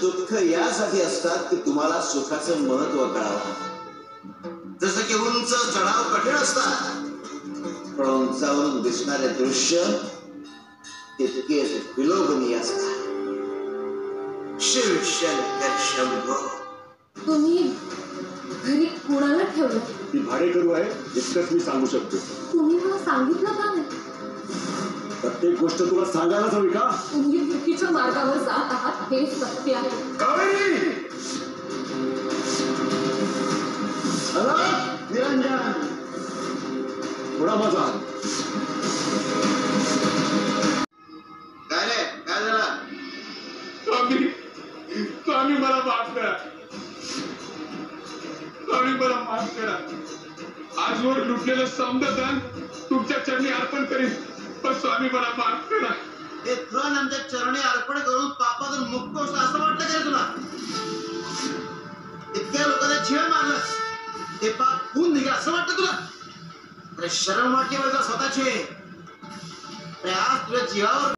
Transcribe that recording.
दुःख यासाठी असतात की तुम्हाला सुखाचं महत्व कळावं। जसं की उंच चढाव कठीण असतात, पण उंचावरून दिसणारे दृश्य तितकेच विलोभनीय असतात। शिव शंकर शंभो। तुम्ही घरी कोणाला ठेवलं? ती भाडेकरू आहे, इतकंच मी सांगू शकतो। तुम्ही मला सांगितलं का नाही? प्रत्येक गोष्ट तुला सांगायलाच हवी का? तुम्ही चुकीच्या मार्गावर जात आहात हे सत्य आहे। कावेरी! निरंजन, थोडा मजा। काय रे, काय झालं? स्वामी मला माफ करा, स्वामी मला माफ करा। आजवर लुटलेलं समजा दान तुमच्या चरणी अर्पण करीन, पण स्वामी मला माफ करा। हे धन आमच्या चरणी अर्पण करून पापातून मुक्त होतं असं वाटतं का तुला? इतक्या लोकांना छेड मारलंस, ते पाप होऊन निघा असं वाटतं तुला? अरे शरम वाटते बरं स्वतःची। आज तुझ्या जीवावर